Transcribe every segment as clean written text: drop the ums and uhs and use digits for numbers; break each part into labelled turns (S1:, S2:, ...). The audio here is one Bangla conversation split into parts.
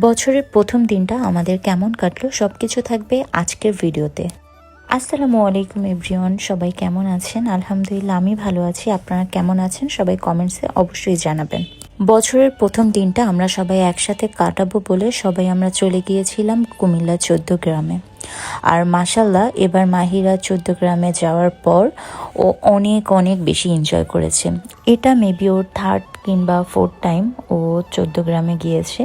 S1: বছরের প্রথম দিনটা আমাদের কেমন কাটলো সবকিছু থাকবে আজকের ভিডিওতে। আসসালামু আলাইকুম এভরিওয়ান, সবাই কেমন আছেন? আলহামদুলিল্লাহ আমি ভালো আছি। আপনারা কেমন আছেন সবাই কমেন্টসে অবশ্যই জানাবেন। বছরের প্রথম দিনটা আমরা সবাই একসাথে কাটাবো বলে সবাই আমরা চলে গিয়েছিলাম কুমিল্লা 14 গ্রামে। আর মাশাল্লাহ এবার মাহিরা 14 গ্রামে যাওয়ার পর ও অনেক অনেক বেশি এনজয় করেছে। এটা মেবি ওর থার্ড কিংবা ফোর্থ টাইম ও 14 গ্রামে গিয়েছে।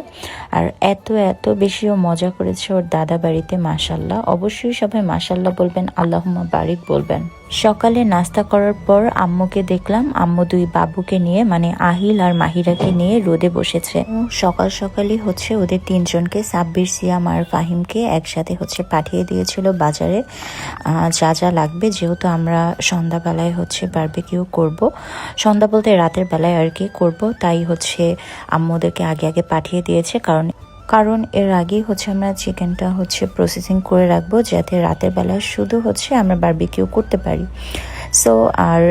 S1: আর এত এত বেশিও মজা করেছে ওর দাদা বাড়িতে। মাশাল্লাহ, অবশ্যই সবাই মাশাল্লাহ বলবেন, আল্লাহুম্মা বারিক বলবেন। সকালে নাস্তা করার পর আম্মুকে দেখলাম, আম্মু দুই বাবুকে নিয়ে মানে আহিল আর মাহিরাকে নিয়ে রোদে বসেছে। সকাল সকালই ওদের তিনজনকে, সাব্বির, সিয়াম আর ফাহিমকে একসাথে পাঠিয়ে দিয়েছিল বাজারে যা যা লাগবে, যেহেতু আমরা সন্ধ্যাবেলায় বারবিকিউ করব। সন্ধ্যা বলতে রাতের বেলায় আর কি করব, তাই আম্মু ওদেরকে আগে আগে পাঠিয়ে দিয়েছে। কারণ এর আগেই আমরা চিকেনটা প্রসেসিং করে রাখবো, যাতে রাতের বেলায় শুধু আমরা বারবিকিউ করতে পারি। সো আর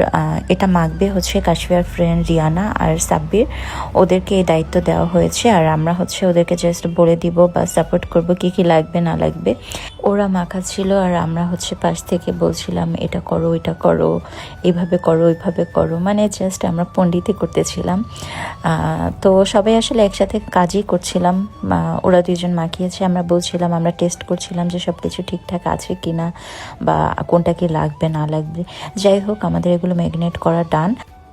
S1: এটা মাখবে কাশফিয়ার ফ্রেন্ড রিয়ানা আর সাব্বির, ওদেরকে এই দায়িত্ব দেওয়া হয়েছে। আর আমরা ওদেরকে জাস্ট বলে দিব বা সাপোর্ট করব কি কি লাগবে না লাগবে। ওরা মাখাচ্ছিল আর আমরা পাশ থেকে বলছিলাম এটা করো, এটা করো, এইভাবে করো, ওইভাবে করো, মানে জাস্ট আমরা পণ্ডিতি করতেছিলাম। তো সবাই আসলে একসাথে কাজই করছিলাম। ওরা দুইজন মাখিয়েছে, আমরা বলছিলাম, আমরা টেস্ট করছিলাম যে সব কিছু ঠিকঠাক আছে কিনা বা কোনটা কি লাগবে না লাগবে। যাই হোক, আমাদের এগুলো ম্যাগনেট করা ডান।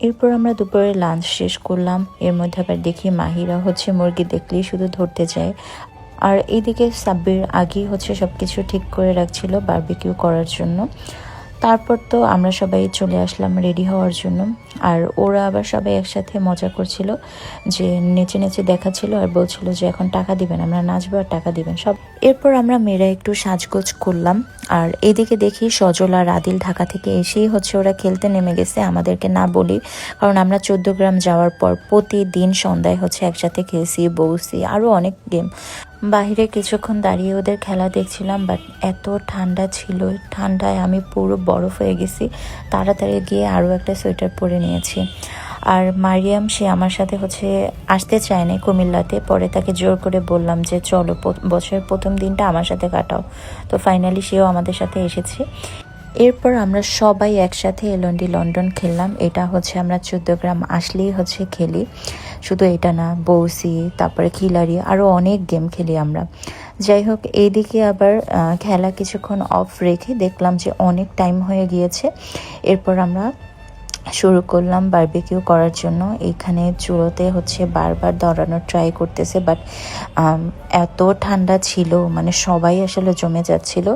S1: এরপর আমরা দুপুরে লাঞ্চ শেষ করলাম। এর মধ্যে আবার দেখি মাহিরা মুরগি দেখলেই শুধু ধরতে যায়। আর এইদিকে সাব্বির আগেই সবকিছু ঠিক করে রাখছিল বারবিকিউ করার জন্য। তারপর তো আমরা সবাই চলে আসলাম রেডি হওয়ার জন্য। আর ওরা আবার সবাই একসাথে মজা করছিল, যে নেচে নেচে দেখাচ্ছিল আর বলছিল যে এখন টাকা দিবেন, আমরা নাচবো আর টাকা দিবেন সব। এরপর আমরা মেয়েরা একটু সাজগোজ করলাম। আর এদিকে দেখি সজল আর আদিল ঢাকা থেকে এসেই ওরা খেলতে নেমে গেছে, আমাদেরকে না বলি। কারণ আমরা 14 গ্রাম যাওয়ার পর প্রতিদিন সন্ধ্যায় একসাথে খেলছি, বউছি, আরও অনেক গেম। বাহিরে কিছুক্ষণ দাঁড়িয়ে ওদের খেলা দেখছিলাম, বাট এত ঠান্ডা ছিল, ঠান্ডায় আমি পুরো বরফ হয়ে গেছি। তাড়াতাড়ি গিয়ে আরও একটা সোয়েটার পরে নিয়েছি। আর মারিয়াম, সে আমার সাথে আসতে চায়নি কুমিল্লাতে। পরে তাকে জোর করে বললাম যে চলো, বছরের প্রথম দিনটা আমার সাথে কাটাও। তো ফাইনালি সেও আমাদের সাথে এসেছে। এরপর আমরা সবাই একসাথে এলন্ডি লন্ডন খেললাম। এটা আমরা 14 গ্রাম আসলেই খেলি। শুধু এটা না, বৌসি, তারপরে খিলাড়ি, আরও অনেক গেম খেলি আমরা। যাই হোক, এইদিকে আবার খেলা কিছুক্ষণ অফ রেখে দেখলাম যে অনেক টাইম হয়ে গিয়েছে। এরপর আমরা শুরু করলাম বারবিকিউ করার জন্য। এইখানে চুলোতে বারবার ধরানোর ট্রাই করতেছে, বাট এত ঠান্ডা ছিল, মানে সবাই আসলে জমে যাচ্ছিল।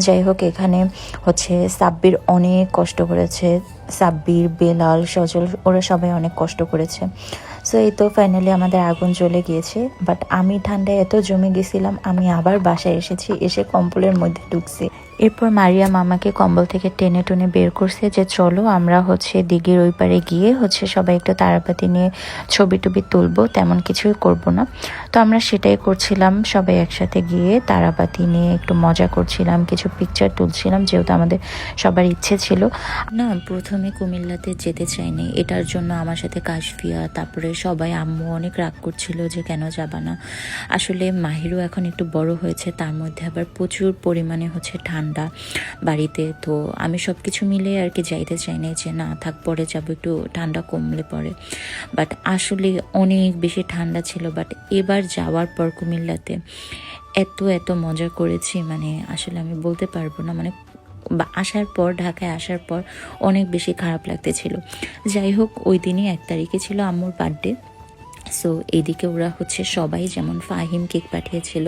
S1: যাই হোক, এখানে সাব্বির অনেক কষ্ট করেছে, সাব্বির, বেলাল, সজল, ওরা সবাই অনেক কষ্ট করেছে। সো এই তো ফাইনালি আমাদের আগুন জ্বলে গিয়েছে। বাট আমি ঠান্ডায় এত জমে গেছিলাম, আমি আবার বাসায় এসেছি, এসে কম্বলের মধ্যে ঢুকছি। এরপর মারিয়াম আমাকে কম্বল থেকে টেনে টুনে বের করছে যে চলো আমরা দিঘির ওই পারে গিয়ে সবাই একটু তারাবাতি নিয়ে ছবি টবি তুলবো, তেমন কিছুই করব না। তো আমরা সেটাই করছিলাম, সবাই একসাথে গিয়ে তারাবাতি নিয়ে একটু মজা করছিলাম, কিছু পিকচার তুলছিলাম, যেহেতু আমাদের সবার ইচ্ছে ছিল না। প্রথমে কুমিল্লাতে যেতে চাইনি, এটার জন্য আমার সাথে কাশফিয়া, তারপরে সবাই, আম্মু অনেক রাগ করছিল যে কেন যাবা না। আসলে মাহিরও এখন একটু বড় হয়েছে, তার মধ্যে আবার প্রচুর পরিমাণে ঠান্ডা বাড়িতে। তো আমি সব কিছু মিলে আর কি যাইতে চাই না, যে না থাক পরে যাবো, একটু ঠান্ডা কমলে পরে। বাট আসলে অনেক বেশি ঠান্ডা ছিল। বাট এবার যাওয়ার পর কুমিল্লাতে এত এত মজা করেছি, মানে আসলে আমি বলতে পারবো না। মানে আসার পর, ঢাকায় আসার পর অনেক বেশি খারাপ লাগতেছিল। যাই হোক, ওই দিনই 1 তারিখে ছিল আম্মুর বার্থডে। সো এইদিকে ওরা সবাই, যেমন ফাহিম কেক পাঠিয়েছিল,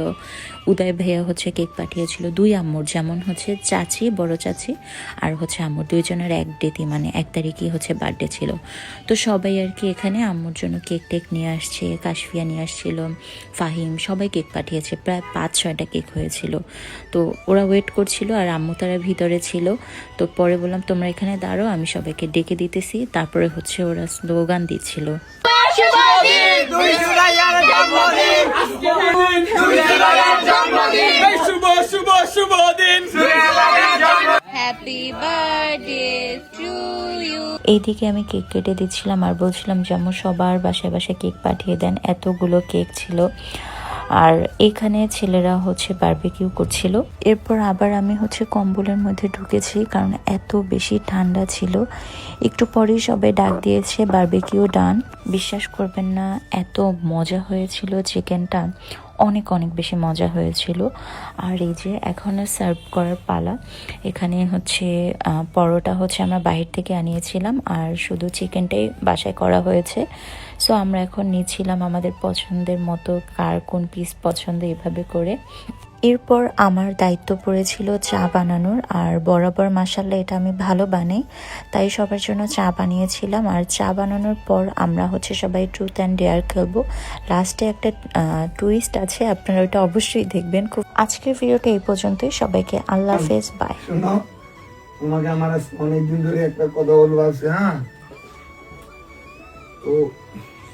S1: উদয় ভাইয়া কেক পাঠিয়েছিল, দুই আম্মুর, যেমন চাচি, বড় চাচি আর আম্মুর দুইজনের এক ডেতে, মানে 1 তারিখই বার্থডে ছিল। তো সবাই আর কি এখানে আম্মুর জন্য কেক টেক নিয়ে আসছে, কাশফিয়া নিয়ে আসছিল, ফাহিম, সবাই কেক পাঠিয়েছে, প্রায় 5-6টা কেক হয়েছিল। তো ওরা ওয়েট করছিল আর আম্মু তারা ভিতরে ছিল। তো পরে বললাম তোমরা এখানে দাঁড়াও, আমি সবাইকে ডেকে দিতেছি। তারপরে ওরা স্লোগান দিচ্ছিল, এইদিকে আমি কেক কেটে দিচ্ছিলাম আর বলছিলাম যে আম্মু সবার বাসায় বাসায় কেক পাঠিয়ে দেন, এতগুলো কেক ছিল। আর এখানে ছেলেরা হচ্ছে বারবিকিউ করছিল। এরপর আবার আমি হচ্ছে কম্বলের মধ্যে ঢুকেছি, কারণ এত বেশি ঠান্ডা ছিল। একটু পরেই সবাই ডাক দিয়েছে বারবিকিউ ডান। বিশ্বাস করবেন না, এত মজা হয়েছিল চিকেনটা, অনেক অনেক বেশি মজা হয়েছিল। আর এই যে এখন সার্ভ করার পালা। এখানে হচ্ছে পরোটা হচ্ছে আমরা বাইরে থেকে আনিয়েছিলাম, আর শুধু চিকেনটাই বাসায় করা হয়েছে। সো আমরা এখন নিচ্ছিলাম আমাদের পছন্দের মতো, কার কোন পিস পছন্দ এভাবে করে। এরপর আমার দায়িত্ব পড়েছিল চা বানানোর, আর বরাবর মাশাআল্লাহ এটা আমি ভালো বানাই, তাই সবার জন্য চা বানিয়েছিলাম। আর চা বানানোর পর আমরা হচ্ছে সবাই ট্রুথ অ্যান্ড ডেয়ার খেলবো। লাস্টে একটা টুইস্ট আছে, আপনারা ওটা অবশ্যই দেখবেন। খুব আজকের ভিডিওটা এই পর্যন্তই, সবাইকে আল্লাহ হাফেজ, বাই।
S2: শোনো, তোমাকে আমার অনেকদিন ধরে একটা কথা বলবো আছে, হ্যাঁ? তো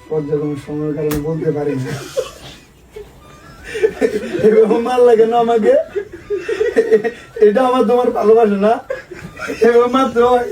S2: পর্যায়ক্রমে সময়ের কারণে বলতে পারি না। এভাবে মার লাগে না আমাকে, এটা আমার তোমার ভালোবাসে না, এভাবে মারতে হয়।